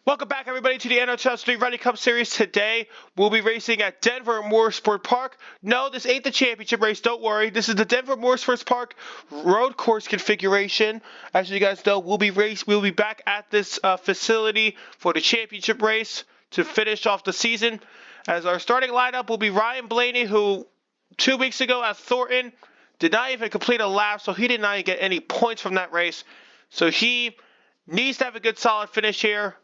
Welcome back, everybody, to the NR2003 Rally Cup Series. Today, we'll be racing at Denver Motorsport Park. No, this ain't the championship race. Don't worry. This is the Denver Motorsport Park road course configuration. As you guys know, we'll be back at this facility for the championship race to finish off the season. As our starting lineup will be Ryan Blaney, who 2 weeks ago at Thornton did not even complete a lap, so he did not get any points from that race. So he needs to have a good, solid finish here,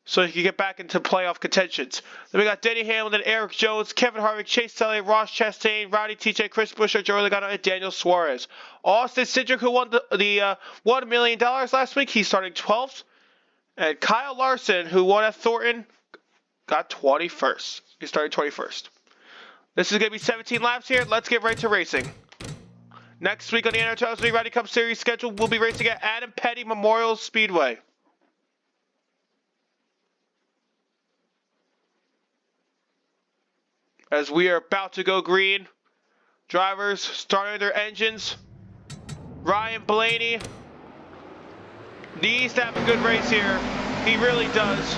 so he can get back into playoff contentions. Then we got Denny Hamlin, Eric Jones, Kevin Harvick, Chase Elliott, Ross Chastain, Rowdy, TJ, Chris Buescher, Joey Logano, and Daniel Suarez. Austin Cindric, who won the $1 million last week, he's starting 12th. And Kyle Larson, who won at Thornton, got 21st. He's starting 21st. This is going to be 17 laps here. Let's get right to racing. Next week on the NR2003 Rally Cup Series schedule, we'll be racing at Adam Petty Memorial Speedway. As we are about to go green, drivers starting their engines. Ryan Blaney needs to have a good race here. He really does.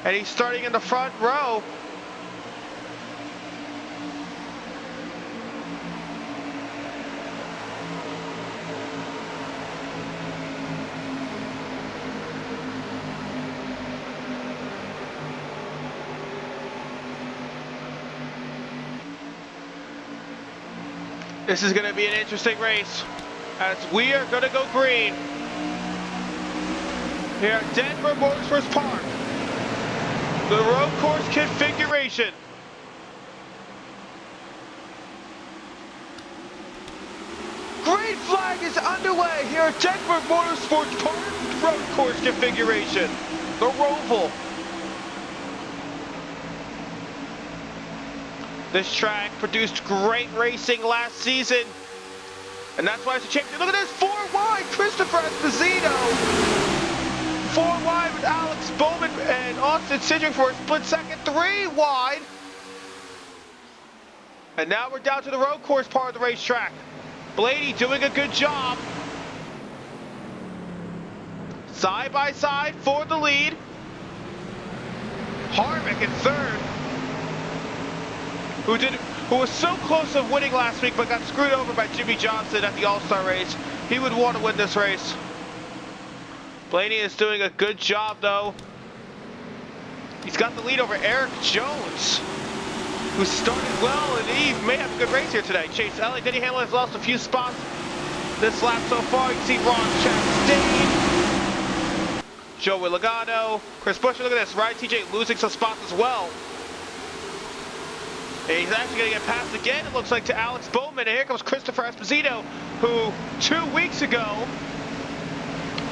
And he's starting in the front row. This is going to be an interesting race as we are going to go green here at Denver Motorsport Park. The road course configuration. Green flag is underway here at Denver Motorsport Park. Road course configuration. The Roval. This track produced great racing last season, and that's why it's a champion. Look at this, 4 wide, Christopher Esposito. 4 wide with Alex Bowman and Austin Cindric for a split second. 3 wide. And now we're down to the road course part of the racetrack. Blaney doing a good job. Side by side for the lead. Harvick in third. Who was so close of winning last week, but got screwed over by Jimmy Johnson at the All-Star race. He would want to win this race. Blaney is doing a good job, though. He's got the lead over Eric Jones, who started well, and he may have a good race here today. Chase Elliott, Denny Hamlin has lost a few spots this lap so far. You can see Ross Chastain, Joey Logano, Chris Buescher. Look at this, Ryan TJ losing some spots as well. And he's actually going to get passed again, it looks like, to Alex Bowman. And here comes Christopher Esposito, who 2 weeks ago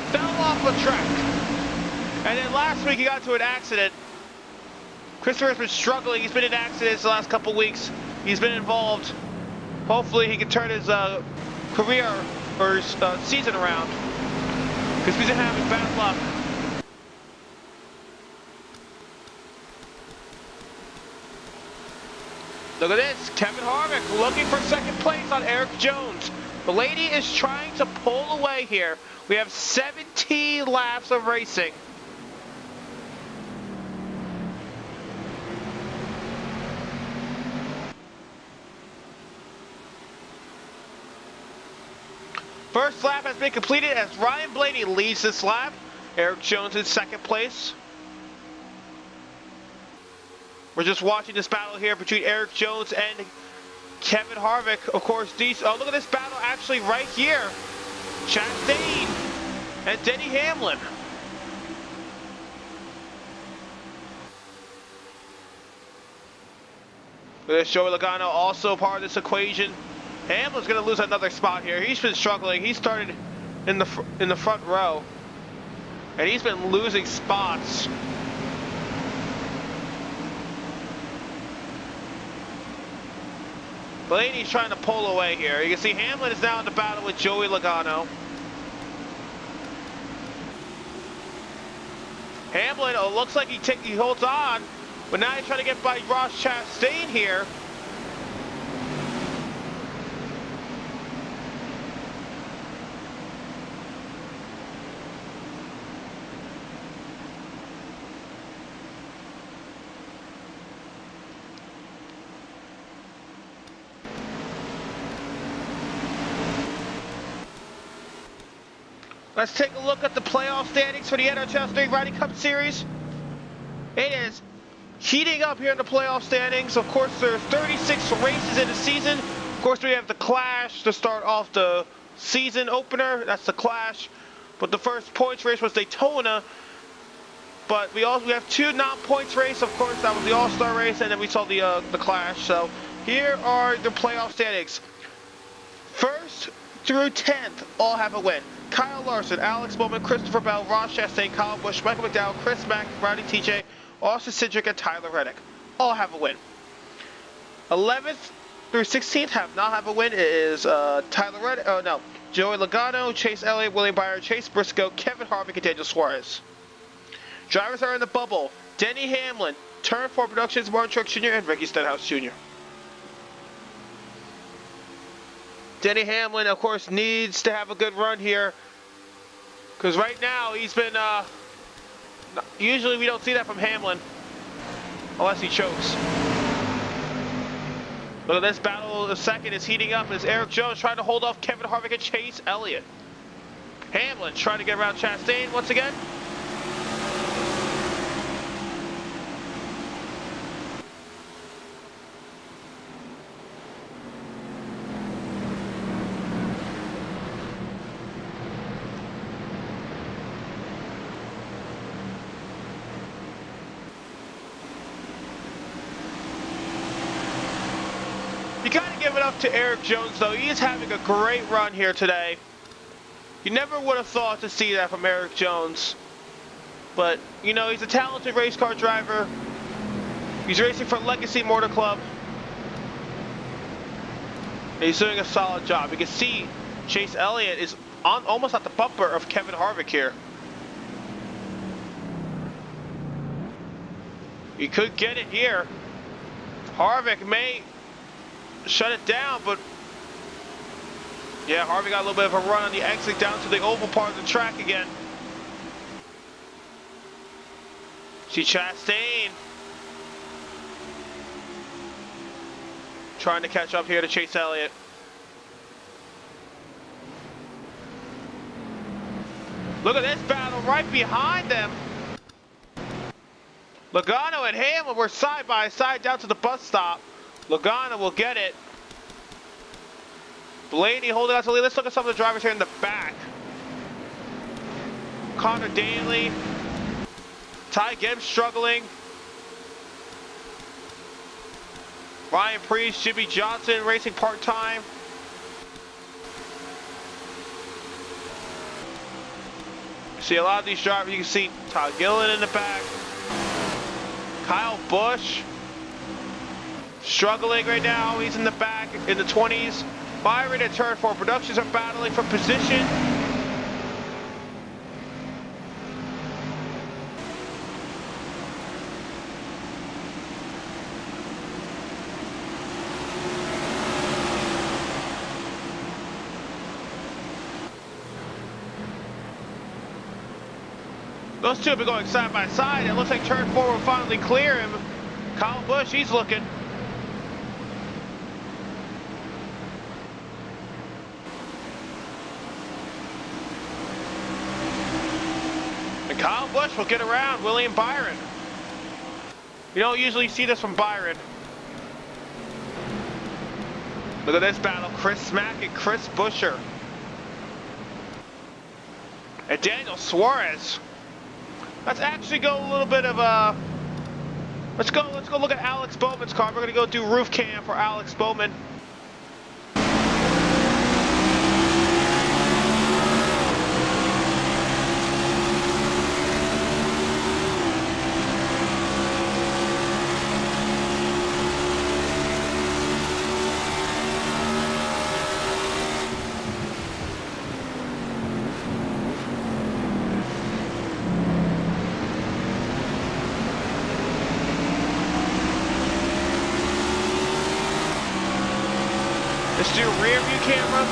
fell off the track. And then last week he got into an accident. Christopher's been struggling. He's been in accidents the last couple weeks. He's been involved. Hopefully he can turn his career or his season around, because he's been having bad luck. Look at this, Kevin Harvick looking for second place on Eric Jones. Blaney is trying to pull away here. We have 17 laps of racing. First lap has been completed as Ryan Blaney leads this lap. Eric Jones in second place. We're just watching this battle here between Eric Jones and Kevin Harvick. Of course, oh, look at this battle actually right here. Chastain and Denny Hamlin. Look at this, Joey Logano also part of this equation. Hamlin's going to lose another spot here. He's been struggling. He started in the front row, and he's been losing spots. Blaney's trying to pull away here. You can see Hamlin is now in the battle with Joey Logano. Hamlin, oh, looks like he holds on, but now he's trying to get by Ross Chastain here. Let's take a look at the playoff standings for the NR2003 ROWDY Cup Series. It is heating up here in the playoff standings. Of course, there are 36 races in the season. Of course, we have the Clash to start off the season opener. That's the Clash. But the first points race was Daytona. But we have two non-points race. Of course, that was the All-Star race, and then we saw the Clash. So here are the playoff standings. First through 10th, all have a win. Kyle Larson, Alex Bowman, Christopher Bell, Ross Chastain, Kyle Busch, Michael McDowell, Chris Mack, Rodney TJ, Austin Cindric, and Tyler Reddick. All have a win. 11th through 16th have a win. It is Tyler Reddick, Joey Logano, Chase Elliott, William Byron, Chase Briscoe, Kevin Harvick, and Daniel Suarez. Drivers are in the bubble. Denny Hamlin, Turn 4 Productions, Martin Truex Jr., and Ricky Stenhouse Jr. Denny Hamlin, of course, needs to have a good run here. Because right now, he's been, usually we don't see that from Hamlin. Unless he chokes. Look at this battle. The second is heating up as Eric Jones trying to hold off Kevin Harvick and Chase Elliott. Hamlin trying to get around Chastain once again. You gotta give it up to Eric Jones, though. He is having a great run here today. You never would have thought to see that from Eric Jones. But, you know, he's a talented race car driver. He's racing for Legacy Motor Club. And he's doing a solid job. You can see Chase Elliott is almost at the bumper of Kevin Harvick here. He could get it here. Harvick may shut it down, but yeah, Harvick got a little bit of a run on the exit down to the oval part of the track again. See Chastain trying to catch up here to Chase Elliott. Look at this battle right behind them. Logano and Hamlin were side by side down to the bus stop. Logano will get it. Blaney holding out to lead. Let's look at some of the drivers here in the back. Connor Daly. Ty Gibbs struggling. Ryan Preece, Jimmy Johnson racing part-time. See a lot of these drivers. You can see Todd Gillen in the back. Kyle Busch struggling right now. He's in the back in the 20s. Byron and Turn 4 Productions are battling for position. Those two have been going side by side. It looks like Turn 4 will finally clear him. Kyle Busch, he's looking. And Kyle Busch will get around William Byron. You don't usually see this from Byron. Look at this battle. Chris Mack and Chris Buescher. And Daniel Suarez. Let's actually go a little bit of a... Let's go look at Alex Bowman's car. We're going to go do roof cam for Alex Bowman. Let's do a rear view camera.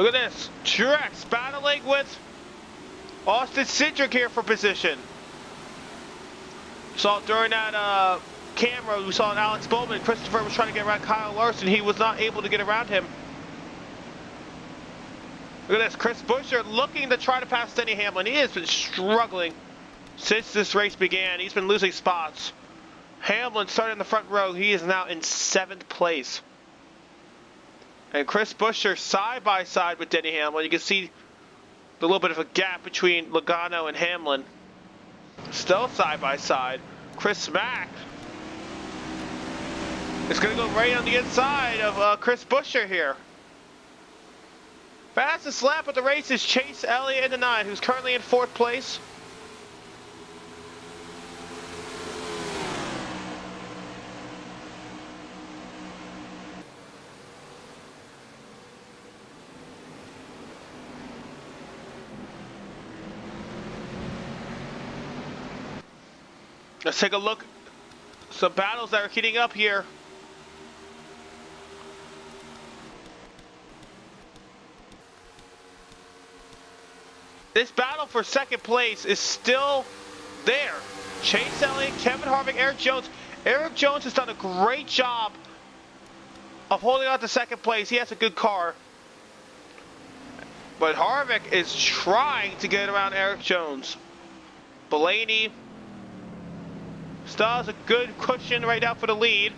Look at this. Truex battling with Austin Cindric here for position. Saw during that camera, we saw Alex Bowman. Christopher was trying to get around Kyle Larson. He was not able to get around him. Look at this. Chris Buescher looking to try to pass Denny Hamlin. He has been struggling since this race began. He's been losing spots. Hamlin started in the front row. He is now in 7th place. And Chris Buescher side by side with Denny Hamlin. You can see the little bit of a gap between Logano and Hamlin. Still side by side. Chris Mack is going to go right on the inside of Chris Buescher here. Fastest lap of the race is Chase Elliott in the 9, who's currently in 4th place. Let's take a look. Some battles that are heating up here. This battle for 2nd place is still there. Chase Elliott, Kevin Harvick, Eric Jones. Eric Jones has done a great job of holding on to 2nd place. He has a good car. But Harvick is trying to get around Eric Jones. Blaney still has a good cushion right now for the lead.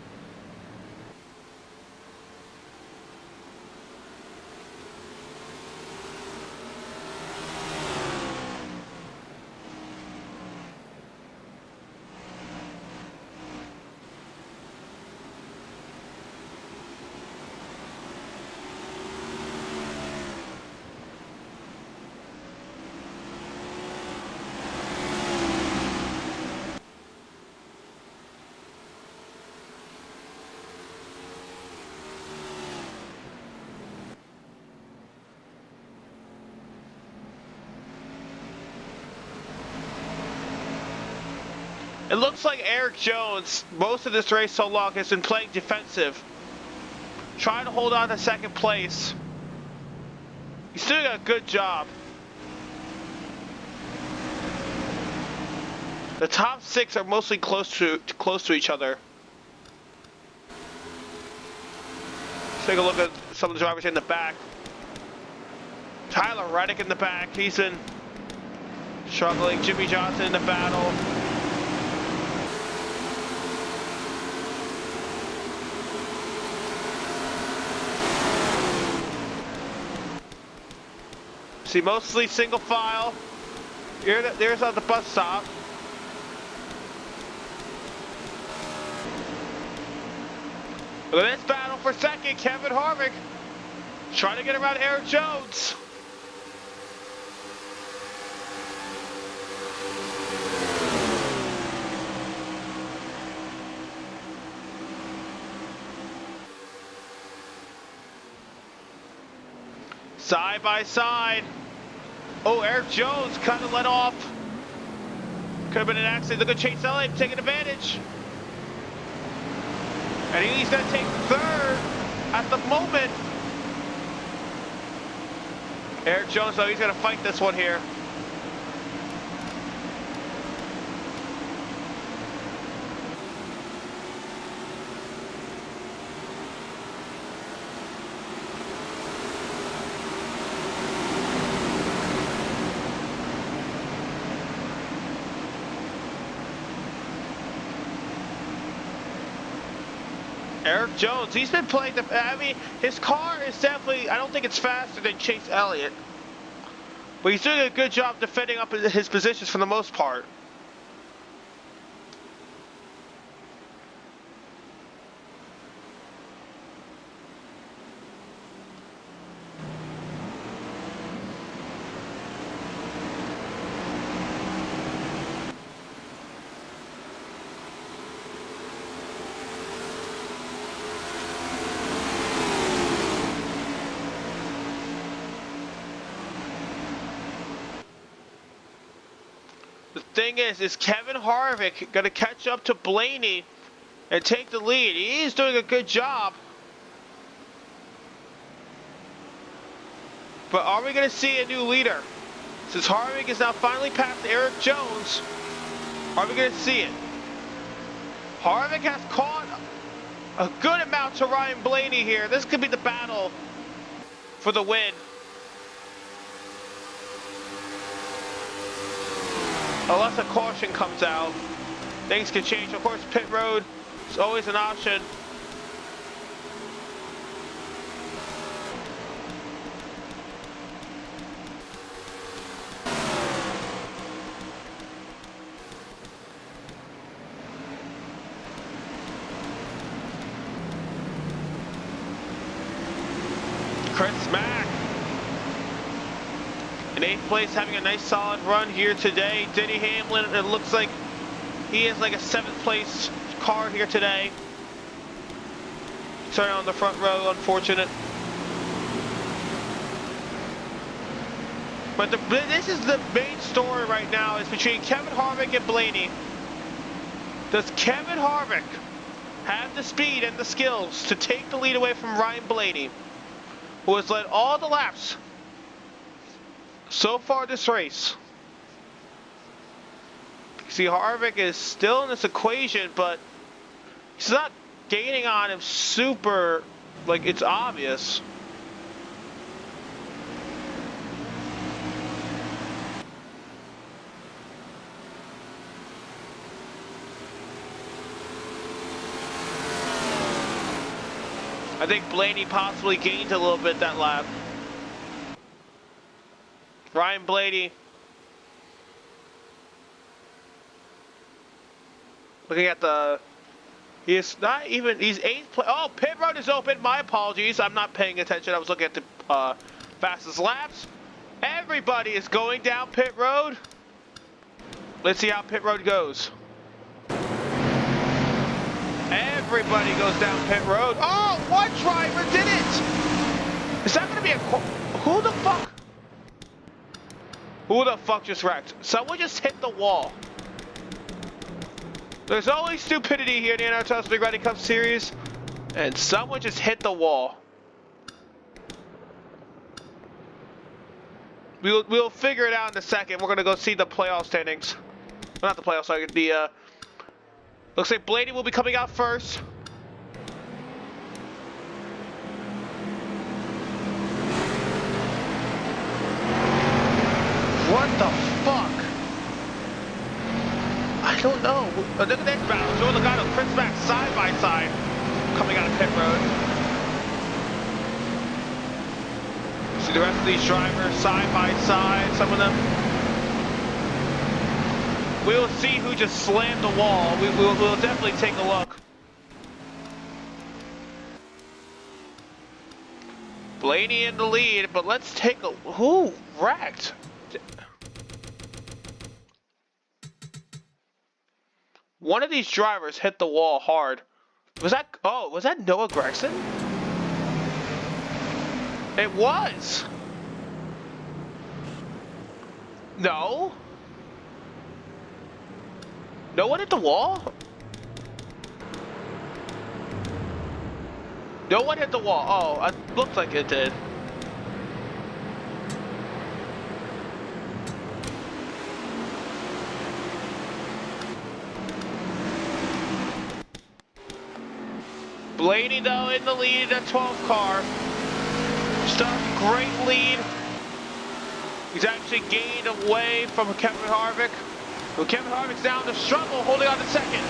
It looks like Eric Jones, most of this race so long, has been playing defensive. Trying to hold on to 2nd place. He's doing a good job. The top 6 are mostly close to each other. Let's take a look at some of the drivers in the back. Tyler Reddick in the back. He's been struggling. Jimmy Johnson in the battle. See, mostly single file. There's on the bus stop. Look at this battle for 2nd. Kevin Harvick trying to get around Eric Jones. Side by side. Oh, Eric Jones kind of let off. Could have been an accident. Look at Chase Elliott taking advantage. And he's going to take 3rd at the moment. Eric Jones, though, he's going to fight this one here. Eric Jones, he's been playing I mean, his car is definitely, I don't think it's faster than Chase Elliott. But he's doing a good job defending up his positions for the most part. Thing is Kevin Harvick going to catch up to Blaney and take the lead? He's doing a good job. But are we going to see a new leader? Since Harvick is now finally past Eric Jones, are we going to see it? Harvick has caught a good amount to Ryan Blaney here. This could be the battle for the win. Unless a caution comes out, things can change. Of course, pit road is always an option. Chris Mack in 8th place, having a nice solid run here today. Denny Hamlin, it looks like he is like a 7th place car here today. Starting on the front row, unfortunate. But this is the main story right now, is between Kevin Harvick and Blaney. Does Kevin Harvick have the speed and the skills to take the lead away from Ryan Blaney, who has led all the laps so far this race? See, Harvick is still in this equation, but he's not gaining on him super, like, it's obvious. I think Blaney possibly gained a little bit that lap. Ryan Blaney looking at the, he's 8th place. Oh, pit road is open. My apologies. I'm not paying attention. I was looking at the fastest laps. Everybody is going down pit road. Let's see how pit road goes. Everybody goes down pit road. Oh, one driver did it. Is that going to be a, who the fuck? Who the fuck just wrecked? Someone just hit the wall. There's always stupidity here in the NR2003 Rally Cup Series, and someone just hit the wall. We'll figure it out in a second. We're gonna go see the playoff standings. Well, not the playoffs, sorry. The looks like Blaney will be coming out first. What the fuck? I don't know. Look at the next battle. Joey Logano, Chris Mack side by side coming out of pit road. See the rest of these drivers side by side, some of them. We'll see who just slammed the wall. We'll definitely take a look. Blaney in the lead, but let's take a, who wrecked? One of these drivers hit the wall hard. Was that, oh, was that Noah Gragson? It was. No. No one hit the wall? No one hit the wall. Oh, it looked like it did. Blaney, though, in the lead, that 12th car. Still a great lead. He's actually gained away from Kevin Harvick. Well, Kevin Harvick's down to struggle, holding on to second.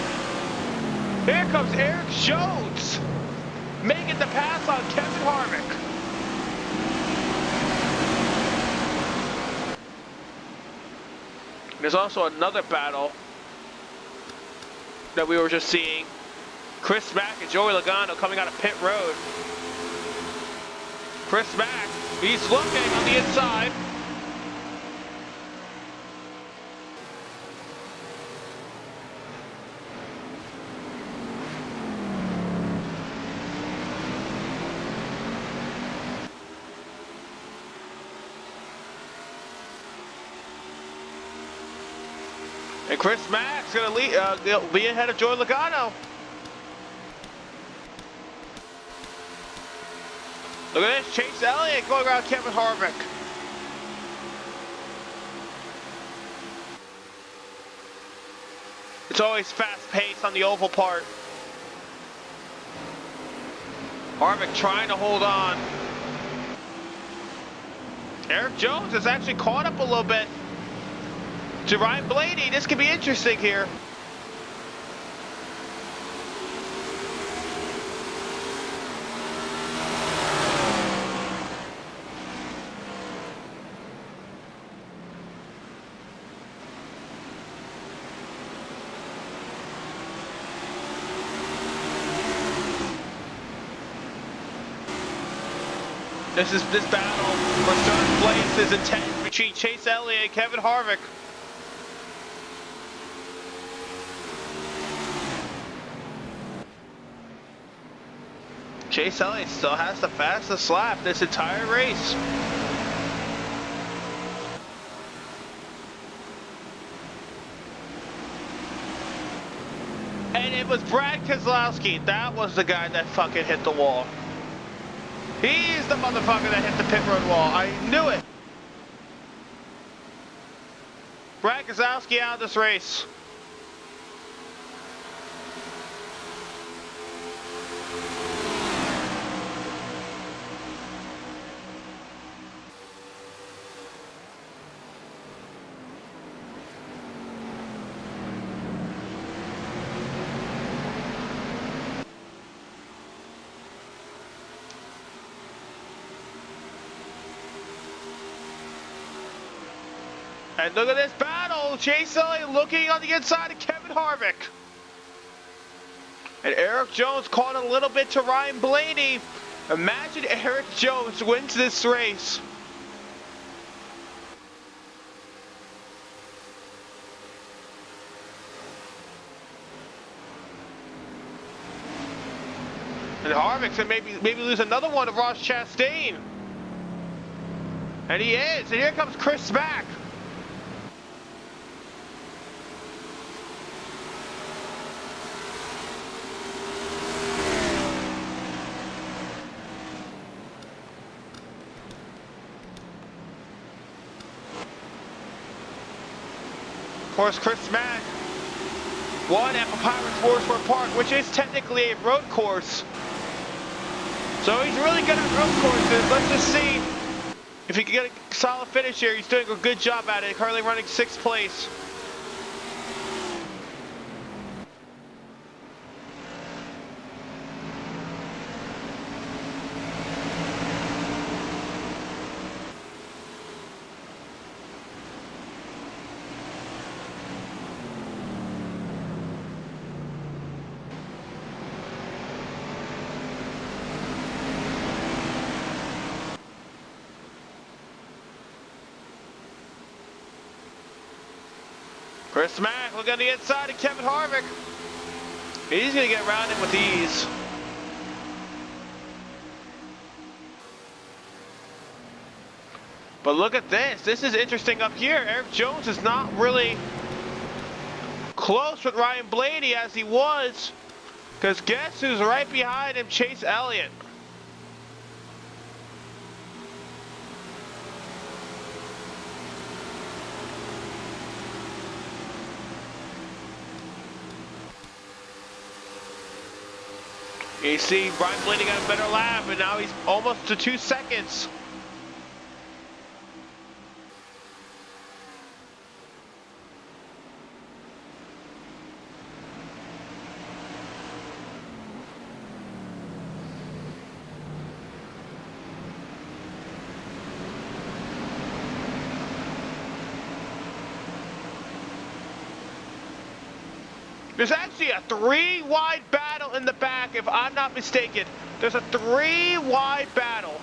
Here comes Eric Jones, making the pass on Kevin Harvick. There's also another battle that we were just seeing. Chris Mack and Joey Logano coming out of pit road. Chris Mack, he's looking on the inside. And Chris Mack's going to lead, be ahead of Joey Logano. Look at this, Chase Elliott going around Kevin Harvick. It's always fast paced on the oval part. Harvick trying to hold on. Eric Jones has actually caught up a little bit to Ryan Blaney. This could be interesting here. This battle for third place is intense between Chase Elliott and Kevin Harvick. Chase Elliott still has the fastest lap this entire race. And it was Brad Keselowski. That was the guy that fucking hit the wall. He's the motherfucker that hit the pit road wall. I knew it. Brad Keselowski out of this race. And look at this battle. Chase Elliott looking on the inside of Kevin Harvick. And Eric Jones caught a little bit to Ryan Blaney. Imagine Eric Jones wins this race. And Harvick could maybe lose another one to Ross Chastain. And he is. And here comes Chris Mack. Of course, Chris Mack won at Papyrus Motorsport Park, which is technically a road course. So he's really good at road courses. Let's just see if he can get a solid finish here. He's doing a good job at it, currently running 6th place. Chris Mack, look on the inside of Kevin Harvick. He's going to get around him with ease. But look at this. This is interesting up here. Eric Jones is not really close with Ryan Blaney as he was. Because guess who's right behind him? Chase Elliott. You see, Ryan Blaney got a better lap, and now he's almost to 2 seconds. There's actually a 3-wide battle in the back, if I'm not mistaken. There's a 3-wide battle.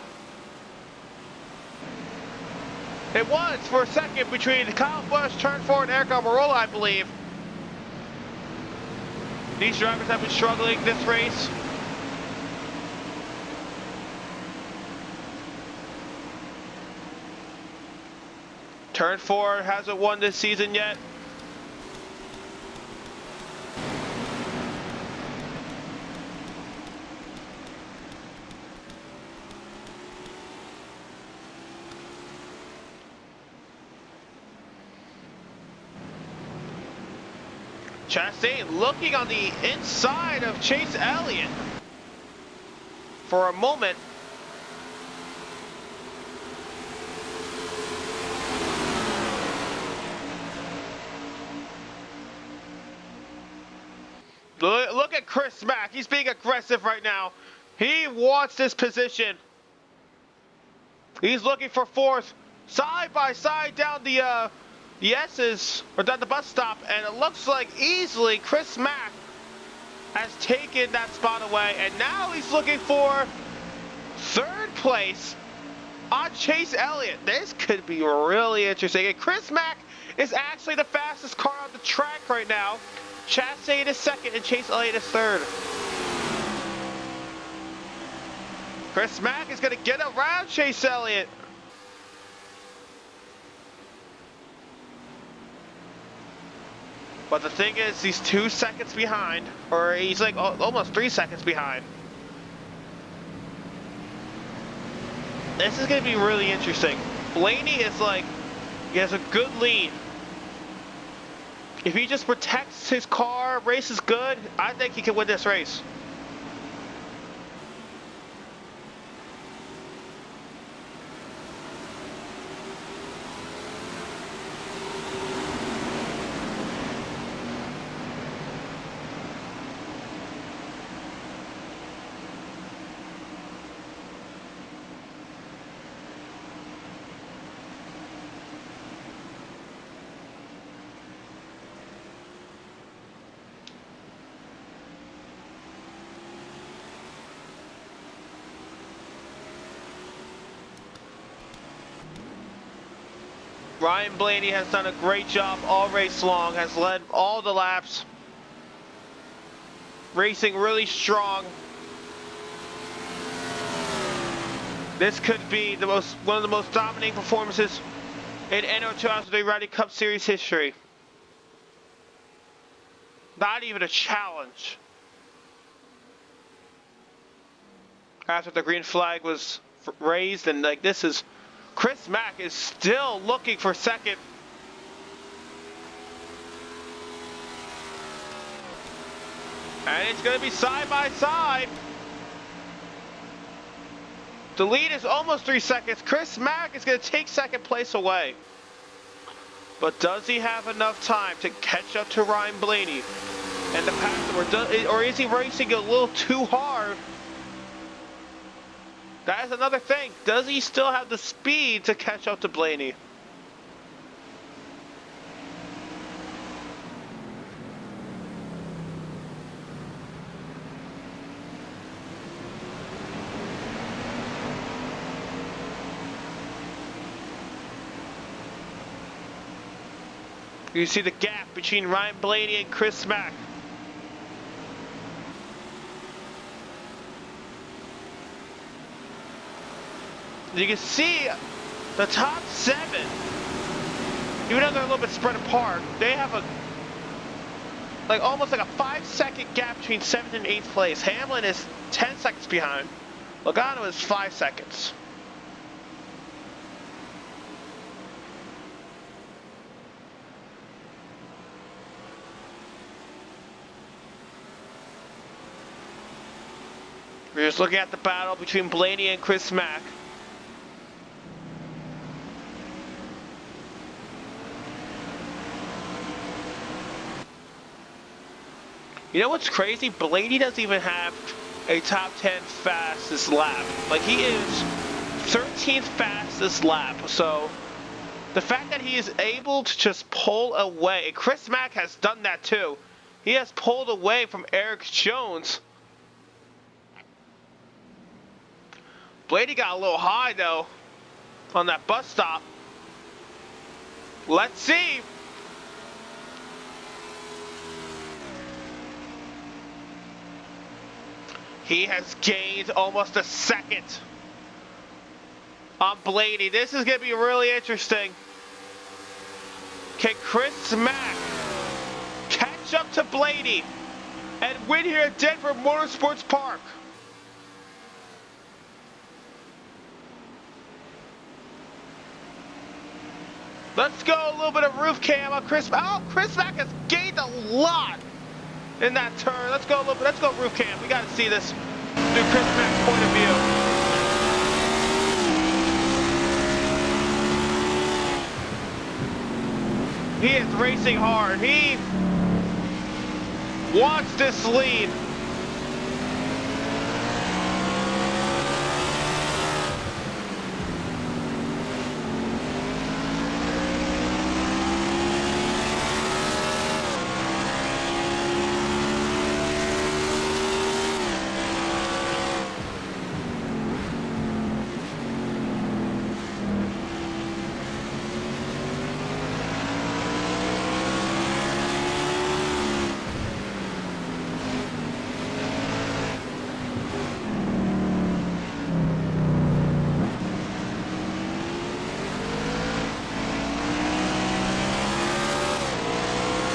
It was for a second between Kyle Busch, Turn 4, and Eric Almirola, I believe. These drivers have been struggling this race. Turn 4 hasn't won this season yet. Chastain looking on the inside of Chase Elliott for a moment. Look at Chris Mack. He's being aggressive right now. He wants this position. He's looking for fourth. Side by side down the S's, or down the bus stop, and it looks like easily Chris Mack has taken that spot away, and now he's looking for third place on Chase Elliott. This could be really interesting. And Chris Mack is actually the fastest car on the track right now. Chastain is second and Chase Elliott is third. Chris Mack is going to get around Chase Elliott. But the thing is, he's 2 seconds behind, or he's like almost 3 seconds behind. This is going to be really interesting. Blaney is like, he has a good lead. If he just protects his car, races good, I think he can win this race. Ryan Blaney has done a great job all race long, has led all the laps, racing really strong. This could be one of the most dominating performances in NR2003 Rowdy Cup Series history. Not even a challenge. After the green flag was raised, and like this is, Chris Mack is still looking for second. And it's going to be side by side. The lead is almost 3 seconds. Chris Mack is going to take second place away. But does he have enough time to catch up to Ryan Blaney and the pass, or is he racing a little too hard? That is another thing. Does he still have the speed to catch up to Blaney? You see the gap between Ryan Blaney and Chris Mack. You can see the top 7, even though they're a little bit spread apart, they have almost like a 5-second gap between 7th and 8th place. Hamlin is 10 seconds behind. Logano is 5 seconds. We're just looking at the battle between Blaney and Chris Mack. You know what's crazy? Blaney doesn't even have a top 10 fastest lap. Like, he is 13th fastest lap. So the fact that he is able to just pull away, and Chris Mack has done that too. He has pulled away from Eric Jones. Blaney got a little high though on that bus stop. Let's see. He has gained almost a second on Blaney. This is going to be really interesting. Can Chris Mack catch up to Blaney and win here at Denver Motorsports Park? Let's go a little bit of roof cam on Chris. Oh, Chris Mack has gained a lot in that turn. Let's go a little bit. Let's go roof cam. We got to see this through Chris Mack's point of view. He is racing hard. He wants this lead.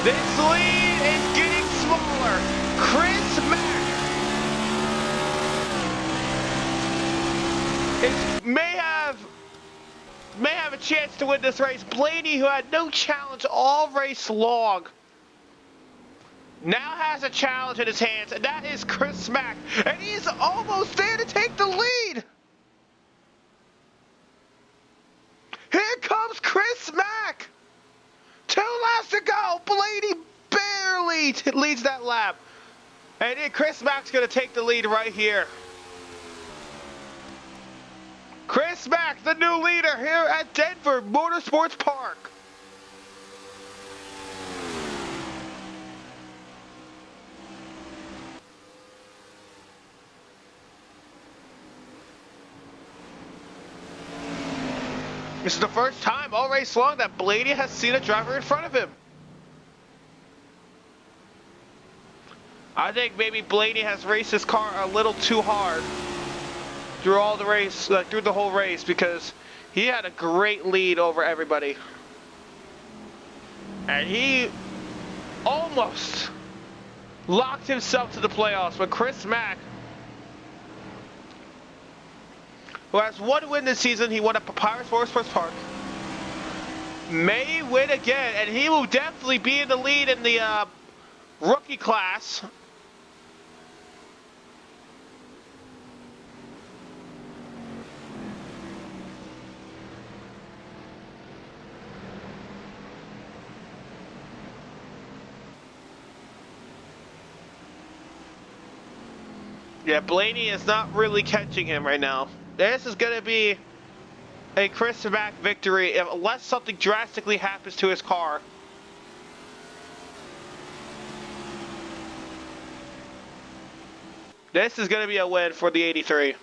This lead is getting smaller. Chris Mack may have a chance to win this race. Blaney, who had no challenge all race long, now has a challenge in his hands, and that is Chris Mack. And he's almost there to take the lead. Here comes Chris Mack. 2 laps to go. Blaney barely leads that lap. And then Chris Mack's going to take the lead right here. Chris Mack, the new leader here at Denver Motorsports Park. This is the first time all race long that Blaney has seen a driver in front of him. I think maybe Blaney has raced his car a little too hard through all the race, through the whole race, because he had a great lead over everybody. And he almost locked himself to the playoffs, but Chris Mack, who has one win this season, he won at Papyrus Motorsports Park, may win again, and he will definitely be in the lead in the rookie class. Yeah, Blaney is not really catching him right now. This is going to be a Chris Mack victory unless something drastically happens to his car. This is going to be a win for the 83.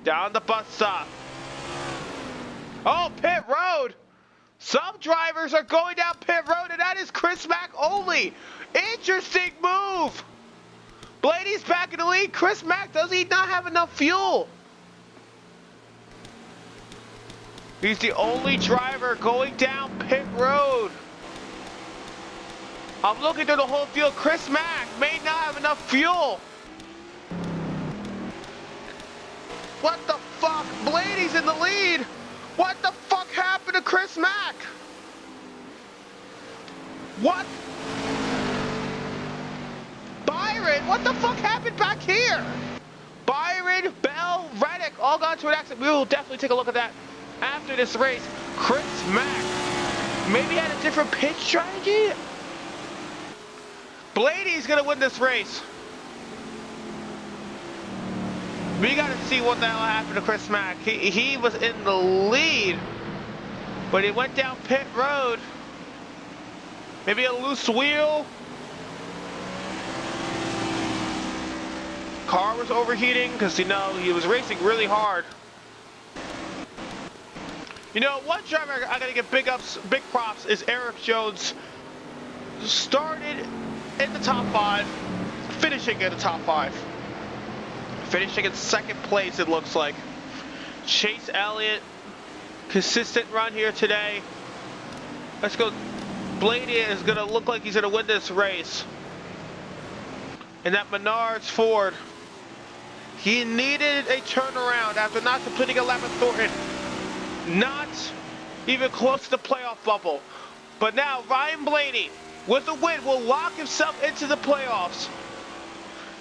Down the bus stop. Oh, pit road. Some drivers are going down pit road, and that is Chris Mack only. Interesting move. Blaney's back in the lead. Chris Mack, does he not have enough fuel? He's the only driver going down pit road. I'm looking through the whole field. Chris Mack may not have enough fuel. What the fuck? Blaney's in the lead. What the fuck happened to Chris Mack? What? Byron, what the fuck happened back here? Byron, Bell, Reddick all got into an accident. We will definitely take a look at that after this race. Chris Mack maybe had a different pitch strategy. Blaney's gonna win this race. We gotta see what the hell happened to Chris Mack. He was in the lead, but he went down pit road. Maybe a loose wheel. Car was overheating because, you know, he was racing really hard. You know, one driver I gotta give big props is Eric Jones. Started in the top 5, finishing in the top 5. Finishing in second place, it looks like. Chase Elliott, consistent run here today. Let's go. Blaney is going to look like he's going to win this race. And that Menards Ford, He needed a turnaround after not completing a lap at Thornton. Not even close to the playoff bubble. But now Ryan Blaney, with the win, will lock himself into the playoffs.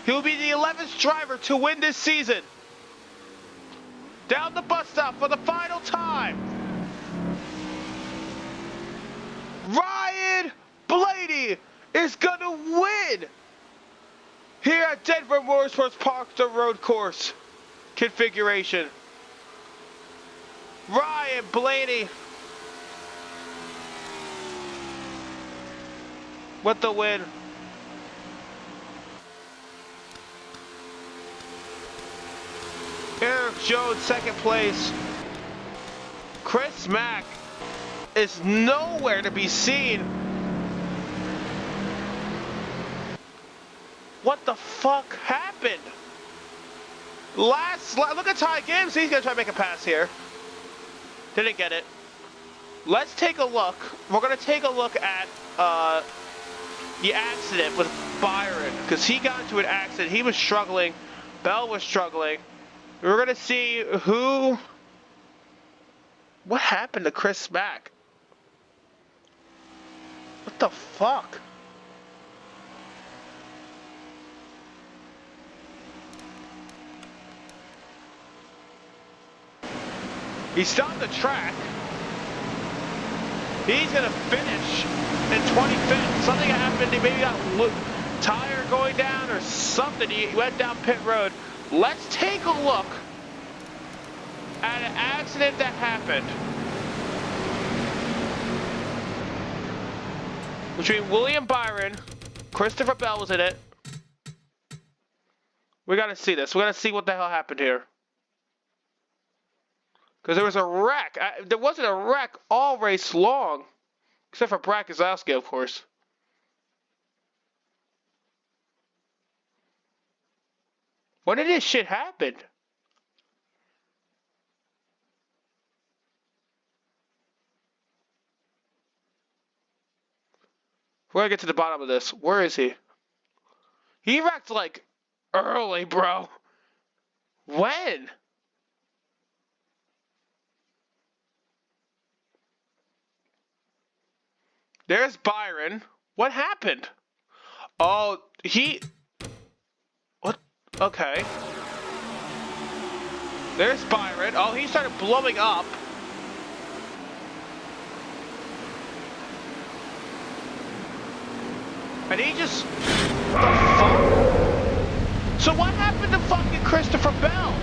He will be the 11th driver to win this season. Down the bus stop for the final time. Ryan Blaney is gonna win here at Denver Motorsports Park, the road course configuration. Ryan Blaney with the win. Eric Jones, second place. Chris Mack is nowhere to be seen. What the fuck happened? Look at Ty Gibbs. He's gonna try to make a pass here. Didn't get it. Let's take a look. We're gonna take a look at the accident with Byron, because he got into an accident. He was struggling. Bell was struggling. We're gonna see what happened to Chris Mack. What the fuck? He stopped the track. He's gonna finish in 25th. Something happened. He maybe got tire going down or something. He went down pit road. Let's take a look at an accident that happened between William Byron. Christopher Bell was in it. We gotta see this. We gotta see what the hell happened here. Because there was a wreck. There wasn't a wreck all race long. Except for Brad Keselowski, of course. When did this shit happen? We're gonna get to the bottom of this. Where is he? He wrecked like early, bro. When? There's Byron. What happened? Oh, what? Okay. There's Byron. Oh, he started blowing up. And he just... What the fuck? So what happened to fucking Christopher Bell?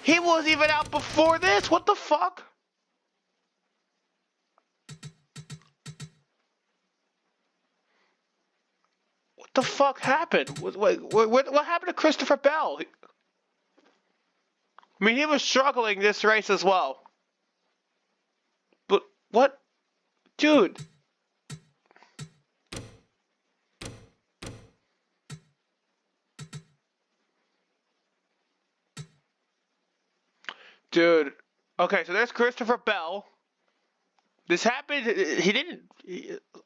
He wasn't even out before this. What the fuck? What the fuck happened? What happened to Christopher Bell? I mean, he was struggling this race as well. But what? Dude. Dude. Okay, so there's Christopher Bell. This happened. He didn't.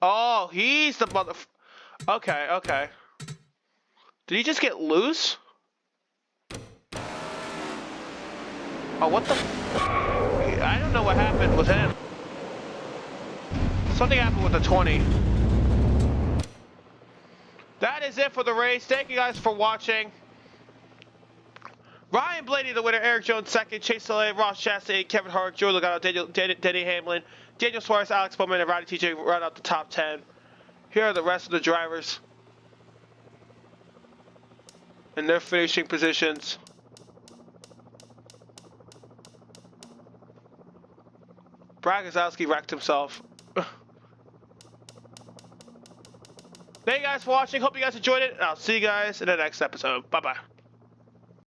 Oh, he's the mother. Okay, okay. Did he just get loose? Oh, what the? I don't know what happened with him. Something happened with the 20. That is it for the race. Thank you guys for watching. Ryan Blaney, the winner. Eric Jones, second. Chase Delay, Ross Chastain, Kevin Harvick, Joey Logano, Denny Hamlin, Daniel Suarez, Alex Bowman, and Roddy TJ run out the top 10. Here are the rest of the drivers and their finishing positions. Brad Keselowski wrecked himself. Thank you guys for watching. Hope you guys enjoyed it. And I'll see you guys in the next episode. Bye-bye.